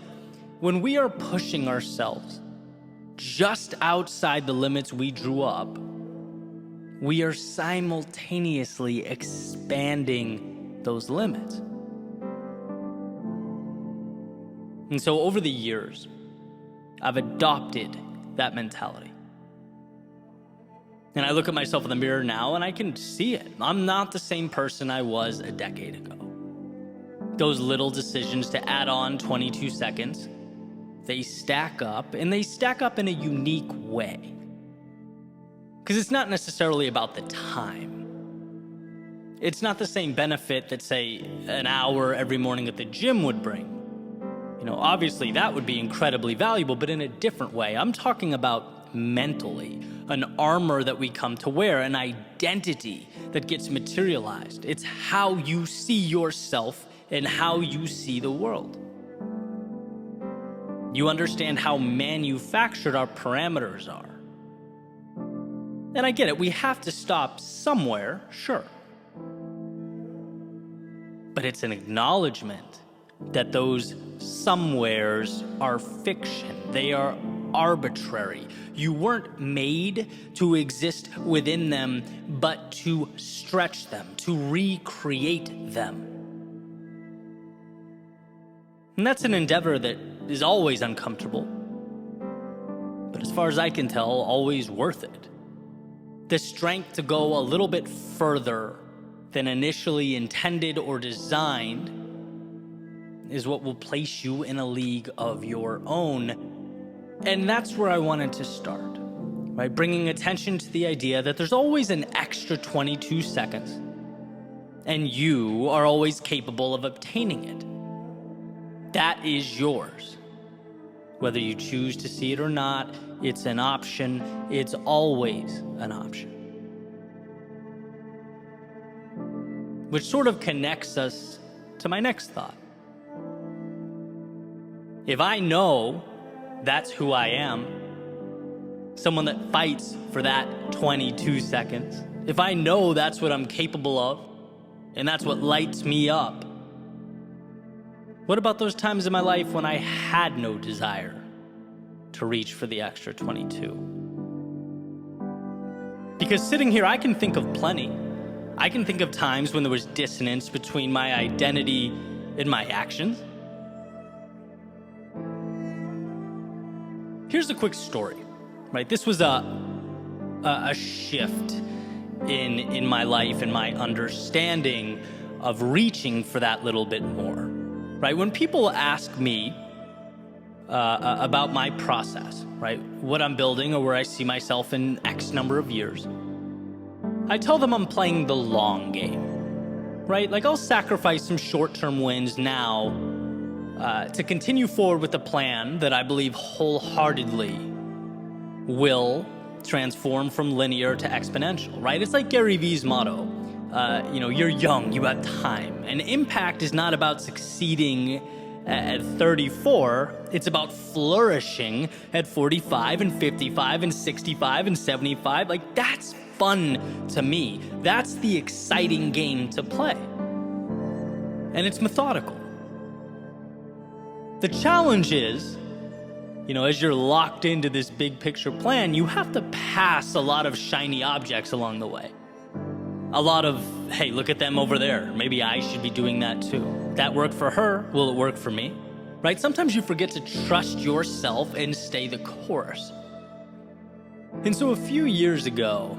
when we are pushing ourselves just outside the limits we drew up, we are simultaneously expanding those limits. And so over the years, I've adopted that mentality. And I look at myself in the mirror now and I can see it. I'm not the same person I was a decade ago. Those little decisions to add on 22 seconds, they stack up, and they stack up in a unique way. Because it's not necessarily about the time. It's not the same benefit that, say, an hour every morning at the gym would bring. Obviously that would be incredibly valuable, but in a different way. I'm talking about mentally, an armor that we come to wear, an identity that gets materialized. It's how you see yourself and how you see the world. You understand how manufactured our parameters are. And I get it, we have to stop somewhere, sure. But it's an acknowledgement that those somewheres are fiction. They are arbitrary. You weren't made to exist within them, but to stretch them, to recreate them. And that's an endeavor that is always uncomfortable, but as far as I can tell, always worth it. The strength to go a little bit further than initially intended or designed is what will place you in a league of your own. And that's where I wanted to start, right? Bringing attention to the idea that there's always an extra 22 seconds, and you are always capable of obtaining it. That is yours. Whether you choose to see it or not, it's an option. It's always an option. Which sort of connects us to my next thought. If I know that's who I am, someone that fights for that 22 seconds, if I know that's what I'm capable of, and that's what lights me up, what about those times in my life when I had no desire to reach for the extra 22? Because sitting here, I can think of plenty. I can think of times when there was dissonance between my identity and my actions. Here's a quick story, right? This was a shift in my life and my understanding of reaching for that little bit more, right? When people ask me about my process, right? What I'm building or where I see myself in X number of years, I tell them I'm playing the long game, right? Like I'll sacrifice some short-term wins now to continue forward with the plan that I believe wholeheartedly will transform from linear to exponential, right? It's like Gary Vee's motto, you're young, you have time. And impact is not about succeeding at 34, it's about flourishing at 45 and 55 and 65 and 75. Like, that's fun to me. That's the exciting game to play. And it's methodical. The challenge is, as you're locked into this big picture plan, you have to pass a lot of shiny objects along the way. A lot of, hey, look at them over there. Maybe I should be doing that too. That worked for her. Will it work for me? Right? Sometimes you forget to trust yourself and stay the course. And so a few years ago,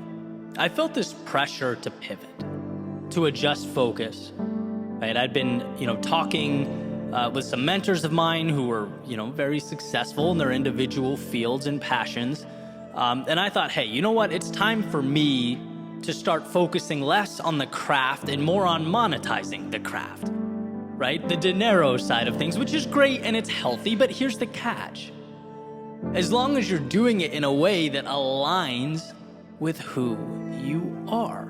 I felt this pressure to pivot, to adjust focus. Right? I'd been, talking with some mentors of mine who were, very successful in their individual fields and passions. And I thought, hey, you know what? It's time for me to start focusing less on the craft and more on monetizing the craft, right? The dinero side of things, which is great and it's healthy, but here's the catch. As long as you're doing it in a way that aligns with who you are.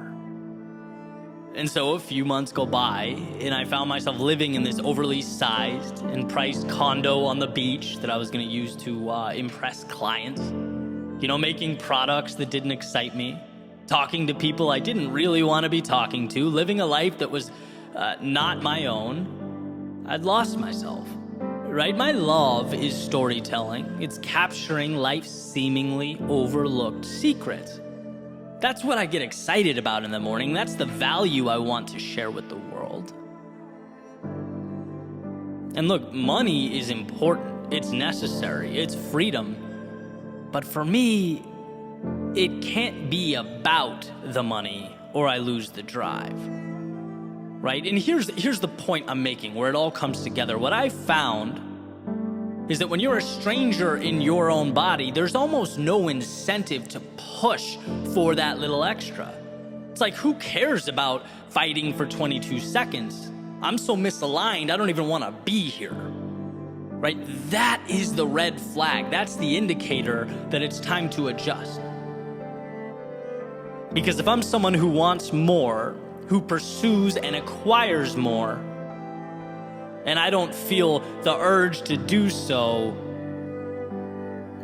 And so a few months go by and I found myself living in this overly sized and priced condo on the beach that I was gonna use to impress clients, making products that didn't excite me, talking to people I didn't really want to be talking to, living a life that was not my own. I'd lost myself, right? My love is storytelling. It's capturing life's seemingly overlooked secrets. That's what I get excited about in the morning. That's the value I want to share with the world. And look, money is important. It's necessary. It's freedom. But for me, it can't be about the money or I lose the drive, right? And here's the point I'm making where it all comes together. What I found is that when you're a stranger in your own body, there's almost no incentive to push for that little extra. It's like, who cares about fighting for 22 seconds? I'm so misaligned, I don't even want to be here, right? That is the red flag. That's the indicator that it's time to adjust. Because if I'm someone who wants more, who pursues and acquires more, and I don't feel the urge to do so,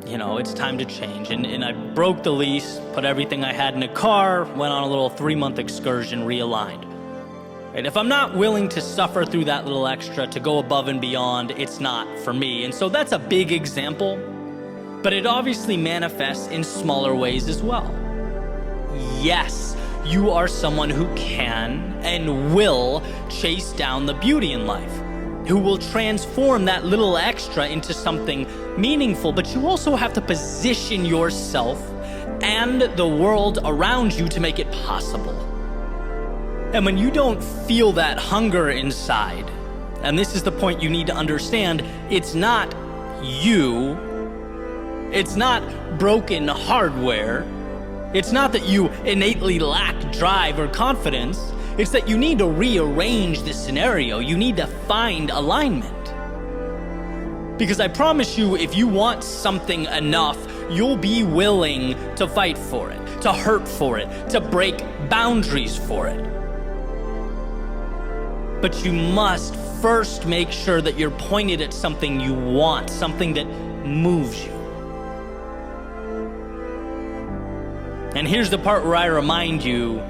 it's time to change. And I broke the lease, put everything I had in a car, went on a little 3-month excursion, realigned. Right? If I'm not willing to suffer through that little extra, to go above and beyond, it's not for me. And so that's a big example, but it obviously manifests in smaller ways as well. Yes, you are someone who can and will chase down the beauty in life, who will transform that little extra into something meaningful, but you also have to position yourself and the world around you to make it possible. And when you don't feel that hunger inside, and this is the point you need to understand, it's not you, it's not broken hardware, it's not that you innately lack drive or confidence. It's that you need to rearrange the scenario. You need to find alignment. Because I promise you, if you want something enough, you'll be willing to fight for it, to hurt for it, to break boundaries for it. But you must first make sure that you're pointed at something you want, something that moves you. And here's the part where I remind you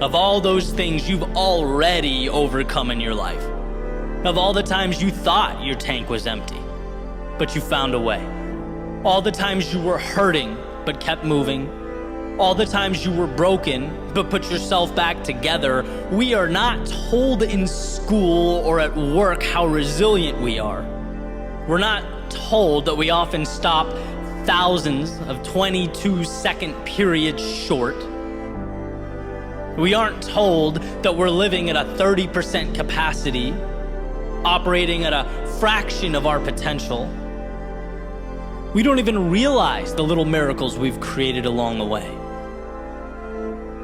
of all those things you've already overcome in your life. Of all the times you thought your tank was empty, but you found a way. All the times you were hurting, but kept moving. All the times you were broken, but put yourself back together. We are not told in school or at work how resilient we are. We're not told that we often stop thousands of 22-second periods short. We aren't told that we're living at a 30% capacity, operating at a fraction of our potential. We don't even realize the little miracles we've created along the way.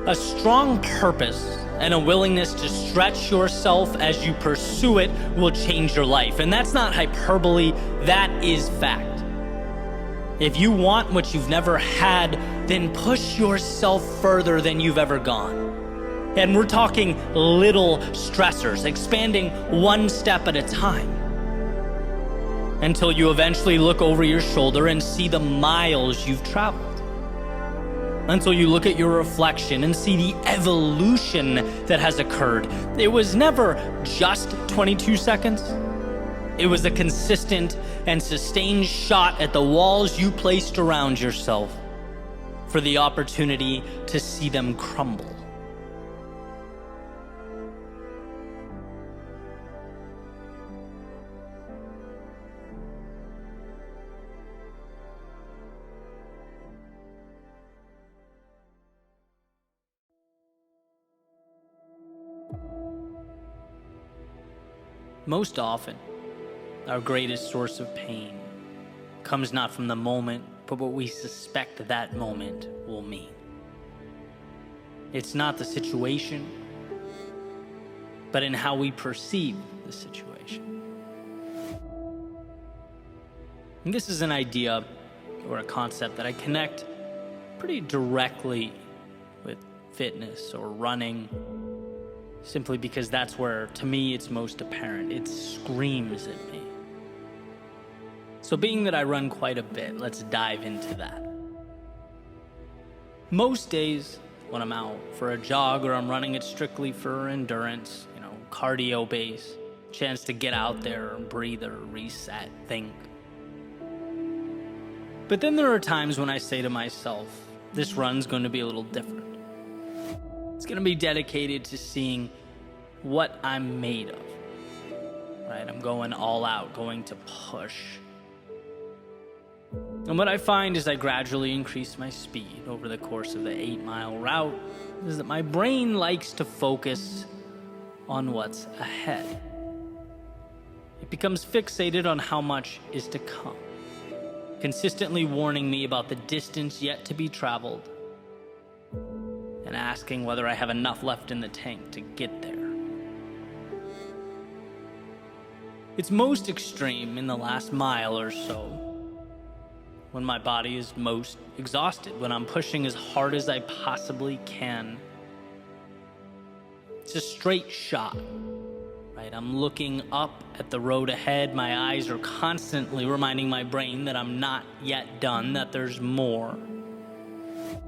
A strong purpose and a willingness to stretch yourself as you pursue it will change your life. And that's not hyperbole, that is fact. If you want what you've never had, then push yourself further than you've ever gone. And we're talking little stressors, expanding one step at a time, until you eventually look over your shoulder and see the miles you've traveled. Until you look at your reflection and see the evolution that has occurred. It was never just 22 seconds. It was a consistent and sustained shot at the walls you placed around yourself for the opportunity to see them crumble. Most often, our greatest source of pain comes not from the moment, but what we suspect that moment will mean. It's not the situation, but in how we perceive the situation. And this is an idea or a concept that I connect pretty directly with fitness or running, simply because that's where, to me, it's most apparent. It screams at me. So being that I run quite a bit, let's dive into that. Most days when I'm out for a jog or I'm running it strictly for endurance, cardio base, chance to get out there and breathe or reset, think. But then there are times when I say to myself, this run's going to be a little different. It's going to be dedicated to seeing what I'm made of, right? I'm going all out, going to push. And what I find as I gradually increase my speed over the course of the 8-mile route is that my brain likes to focus on what's ahead. It becomes fixated on how much is to come, consistently warning me about the distance yet to be traveled and asking whether I have enough left in the tank to get there. It's most extreme in the last mile or so, when my body is most exhausted, when I'm pushing as hard as I possibly can. It's a straight shot, right? I'm looking up at the road ahead. My eyes are constantly reminding my brain that I'm not yet done, that there's more,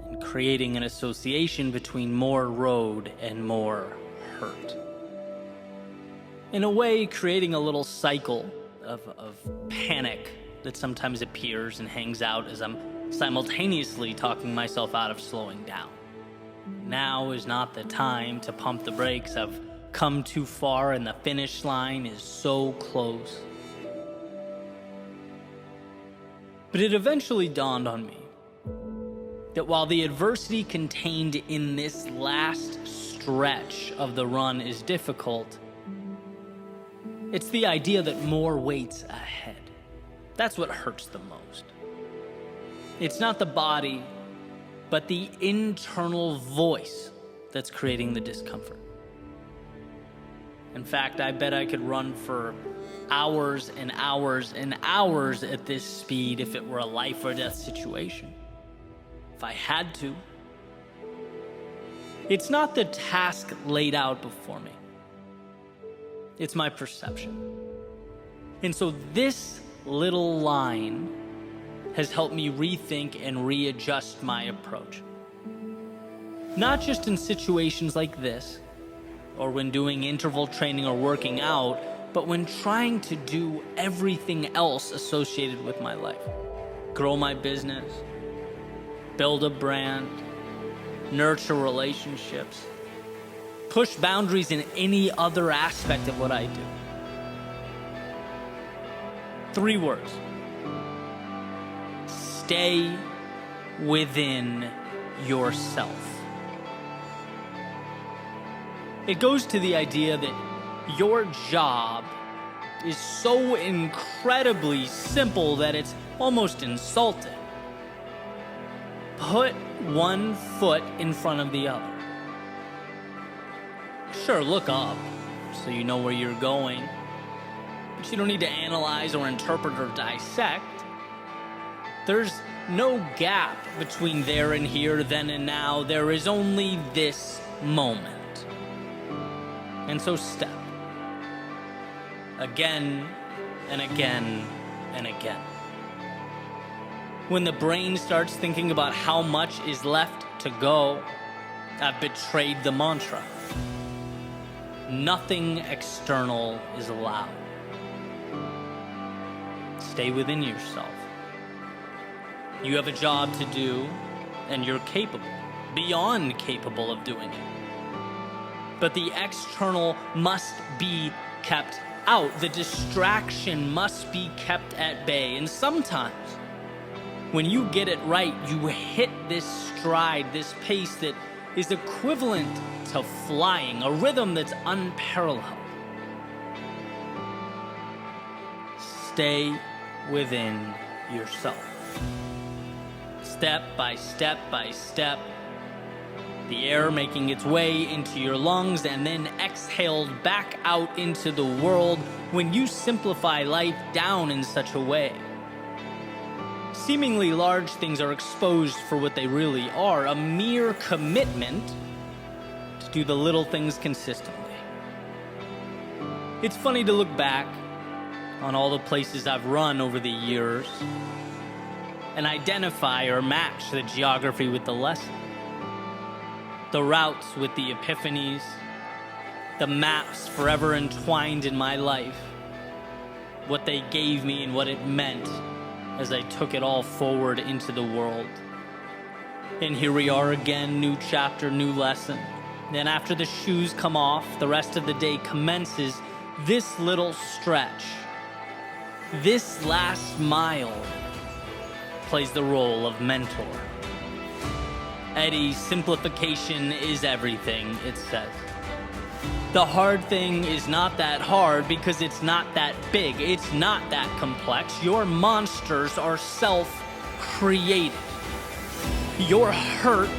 and creating an association between more road and more hurt. In a way, creating a little cycle of panic that sometimes appears and hangs out as I'm simultaneously talking myself out of slowing down. Now is not the time to pump the brakes. I've come too far and the finish line is so close. But it eventually dawned on me that while the adversity contained in this last stretch of the run is difficult, it's the idea that more waits ahead. That's what hurts the most. It's not the body, but the internal voice that's creating the discomfort. In fact, I bet I could run for hours and hours and hours at this speed if it were a life or death situation. If I had to. It's not the task laid out before me. It's my perception. And so this little line has helped me rethink and readjust my approach. Not just in situations like this, or when doing interval training or working out, but when trying to do everything else associated with my life. Grow my business, build a brand, nurture relationships, push boundaries in any other aspect of what I do. 3 words. Stay within yourself. It goes to the idea that your job is so incredibly simple that it's almost insulting. Put one foot in front of the other. Sure, look up so you know where you're going, but you don't need to analyze or interpret or dissect. There's no gap between there and here, then and now. There is only this moment. And so step. Again and again and again. When the brain starts thinking about how much is left to go, I've betrayed the mantra. Nothing external is allowed. Stay within yourself. You have a job to do, and you're capable, beyond capable of doing it. But the external must be kept out. The distraction must be kept at bay. And sometimes, when you get it right, you hit this stride, this pace that is equivalent to flying, a rhythm that's unparalleled. Stay within yourself. Step by step by step, the air making its way into your lungs and then exhaled back out into the world when you simplify life down in such a way. Seemingly large things are exposed for what they really are, a mere commitment to do the little things consistently. It's funny to look back on all the places I've run over the years and identify or match the geography with the lesson. The routes with the epiphanies, the maps forever entwined in my life, what they gave me and what it meant as I took it all forward into the world. And here we are again, new chapter, new lesson. Then after the shoes come off, the rest of the day commences this little stretch. This last mile plays the role of mentor. Eddie, simplification is everything, it says. The hard thing is not that hard because it's not that big. It's not that complex. Your monsters are self-created. Your hurt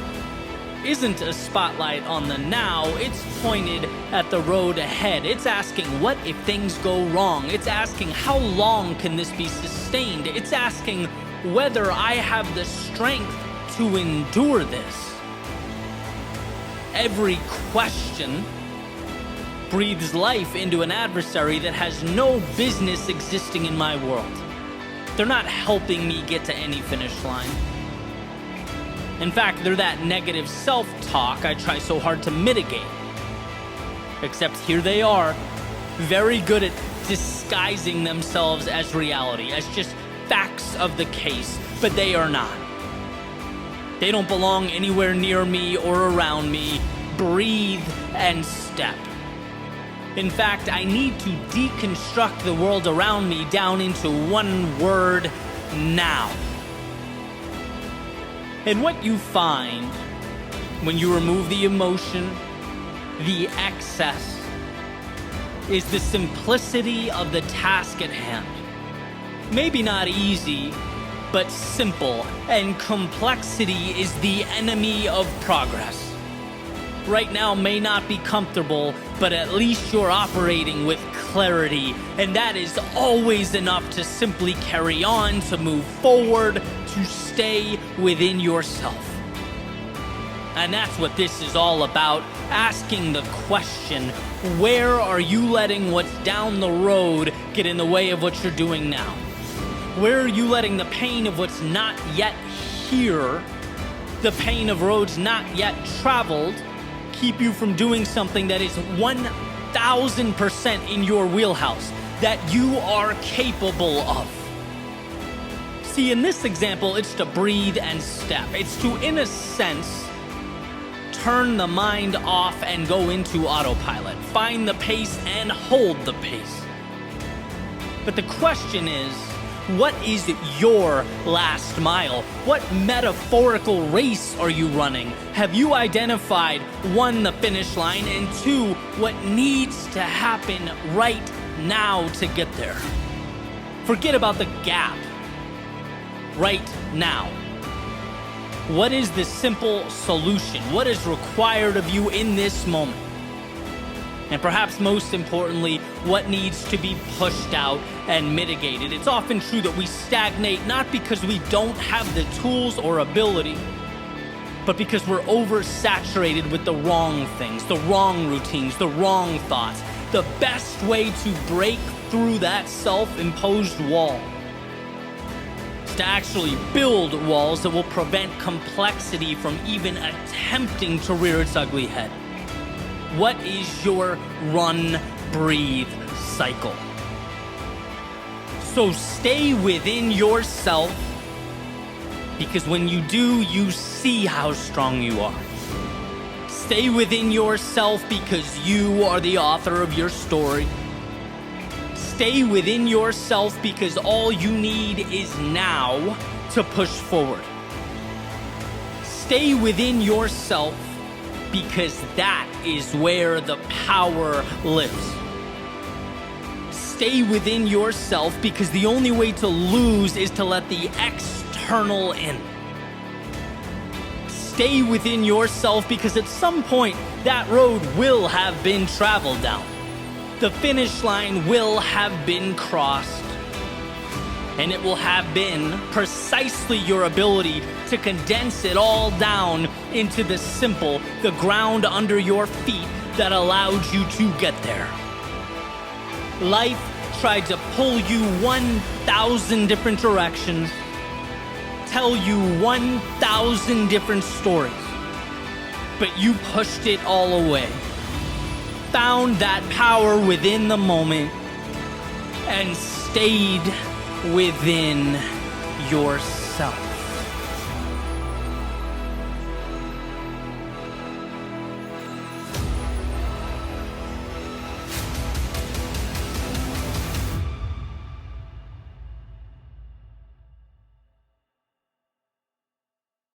isn't a spotlight on the now. It's pointed at the road ahead. It's asking, what if things go wrong? It's asking, how long can this be sustained? It's asking whether I have the strength to endure this. Every question breathes life into an adversary that has no business existing in my world. They're not helping me get to any finish line. In fact, they're that negative self-talk I try so hard to mitigate. Except here they are, very good at disguising themselves as reality, as just facts of the case, but they are not. They don't belong anywhere near me or around me. Breathe and step. In fact, I need to deconstruct the world around me down into one word: now. And what you find when you remove the emotion, the excess, is the simplicity of the task at hand. Maybe not easy, but simple, and complexity is the enemy of progress. Right now may not be comfortable, but at least you're operating with clarity, and that is always enough to simply carry on, to move forward, to stay within yourself. And that's what this is all about, asking the question, where are you letting what's down the road get in the way of what you're doing now? Where are you letting the pain of what's not yet here, the pain of roads not yet traveled, keep you from doing something that is 1,000% in your wheelhouse, that you are capable of? See, in this example, it's to breathe and step. It's to, in a sense, turn the mind off and go into autopilot. Find the pace and hold the pace. But the question is, what is your last mile? What metaphorical race are you running? Have you identified, 1, the finish line, and 2, what needs to happen right now to get there? Forget about the gap. Right now. What is the simple solution? What is required of you in this moment? And perhaps most importantly, what needs to be pushed out and mitigated? It's often true that we stagnate not because we don't have the tools or ability, but because we're oversaturated with the wrong things, the wrong routines, the wrong thoughts. The best way to break through that self-imposed wall is to actually build walls that will prevent complexity from even attempting to rear its ugly head. What is your run, breathe cycle? So stay within yourself, because when you do, you see how strong you are. Stay within yourself because you are the author of your story. Stay within yourself because all you need is now to push forward. Stay within yourself because that is where the power lives. Stay within yourself because the only way to lose is to let the external in. Stay within yourself because at some point that road will have been traveled down. The finish line will have been crossed. And it will have been precisely your ability to condense it all down into the simple, the ground under your feet that allowed you to get there. Life tried to pull you 1,000 different directions, tell you 1,000 different stories, but you pushed it all away. Found that power within the moment and stayed within yourself.